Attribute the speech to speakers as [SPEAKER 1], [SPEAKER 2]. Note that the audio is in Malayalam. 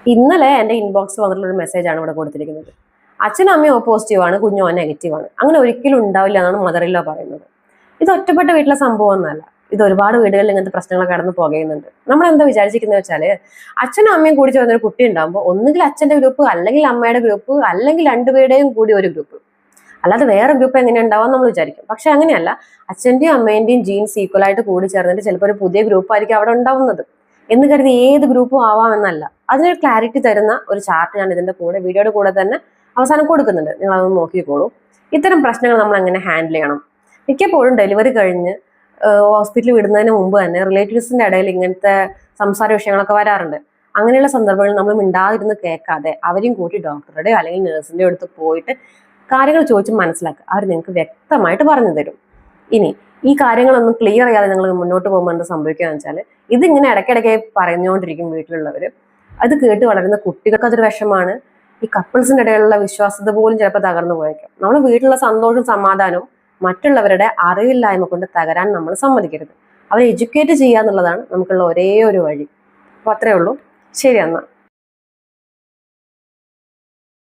[SPEAKER 1] ഇന്നലെ എൻ്റെ ഇൻബോക്സിൽ വന്നിട്ടുള്ള ഒരു മെസ്സേജാണ് ഇവിടെ കൊടുത്തിരിക്കുന്നത്. അച്ഛനും അമ്മയും പോസിറ്റീവ് ആണ്, കുഞ്ഞോ നെഗറ്റീവ് ആണ്. അങ്ങനെ ഒരിക്കലും ഉണ്ടാവില്ല എന്നാണ് മദർ ഇൻ ലോ പറയുന്നത്. ഇത് ഒറ്റപ്പെട്ട വീട്ടിലെ സംഭവം ഒന്നല്ല. ഇത് ഒരുപാട് വീടുകളിൽ ഇങ്ങനത്തെ പ്രശ്നങ്ങൾ കടന്നു പോകുന്നുണ്ട്. നമ്മൾ എന്താ വിചാരിച്ചിരിക്കുന്നത് വെച്ചാല്, അച്ഛനും അമ്മയും കൂടി ചേർന്ന ഒരു കുട്ടി ഉണ്ടാകുമ്പോൾ ഒന്നുകിൽ അച്ഛന്റെ ഗ്രൂപ്പ്, അല്ലെങ്കിൽ അമ്മയുടെ ഗ്രൂപ്പ്, അല്ലെങ്കിൽ രണ്ടുപേരുടെയും കൂടി ഒരു ഗ്രൂപ്പ്. അല്ലാതെ വേറെ ഗ്രൂപ്പ് എങ്ങനെ ഉണ്ടാവാൻ നമ്മൾ വിചാരിക്കും. പക്ഷെ അങ്ങനെയല്ല. അച്ഛന്റെയും അമ്മേന്റെയും ജീൻസ് ഈക്വൽ ആയിട്ട് കൂടി ചേർന്നിട്ട് ചിലപ്പോൾ ഒരു പുതിയ ഗ്രൂപ്പ് ആയിരിക്കും അവിടെ ഉണ്ടാവുന്നത് എന്ന് കരുതി ഏത് ഗ്രൂപ്പും ആവാമെന്നല്ല. അതിനൊരു ക്ലാരിറ്റി തരുന്ന ഒരു ചാർട്ട് ഞാൻ ഇതിന്റെ കൂടെ വീഡിയോയുടെ കൂടെ തന്നെ അവസാനം കൊടുക്കുന്നുണ്ട്. നിങ്ങൾ അതൊന്ന് നോക്കിക്കോളൂ. ഇത്തരം പ്രശ്നങ്ങൾ നമ്മൾ എങ്ങനെ ഹാൻഡിൽ ചെയ്യണം. മിക്കപ്പോഴും ഡെലിവറി കഴിഞ്ഞ് ഹോസ്പിറ്റലിൽ വിടുന്നതിന് മുമ്പ് തന്നെ റിലേറ്റീവ്സിന്റെ ഇടയിൽ ഇങ്ങനത്തെ സംസാര വിഷയങ്ങളൊക്കെ വരാറുണ്ട്. അങ്ങനെയുള്ള സന്ദർഭങ്ങളിൽ നമ്മൾ മിണ്ടാതിരുന്ന് കേൾക്കാതെ അവരെയും കൂട്ടി ഡോക്ടറുടെ അല്ലെങ്കിൽ നഴ്സിന്റെ അടുത്ത് പോയിട്ട് കാര്യങ്ങൾ ചോദിച്ച് മനസ്സിലാക്കുക. അവർ നിങ്ങൾക്ക് വ്യക്തമായിട്ട് പറഞ്ഞു തരും. ഇനി ഈ കാര്യങ്ങളൊന്നും ക്ലിയർ ചെയ്യാതെ നിങ്ങൾ മുന്നോട്ട് പോകുമ്പോൾ എന്താ സംഭവിക്കുകയെന്ന് വെച്ചാൽ, ഇതിങ്ങനെ ഇടയ്ക്കിടയ്ക്ക് പറഞ്ഞുകൊണ്ടിരിക്കും വീട്ടിലുള്ളവർ. അത് കേട്ട് വളരുന്ന കുട്ടികൾക്ക് അതൊരു വിഷമാണ്. ഈ കപ്പിൾസിന്റെ ഇടയിലുള്ള വിശ്വാസത പോലും ചിലപ്പോൾ തകർന്നു പോയേക്കാം. നമ്മൾ വീട്ടിലുള്ള സന്തോഷവും സമാധാനവും മറ്റുള്ളവരുടെ അറിവില്ലായ്മ കൊണ്ട് തകരാൻ നമ്മൾ സമ്മതിക്കരുത്. അവരെ എഡ്യൂക്കേറ്റ് ചെയ്യുക എന്നുള്ളതാണ് നമുക്കുള്ള ഒരേ ഒരു വഴി. അപ്പൊ അത്രേ ഉള്ളൂ. ശരി എന്നാ.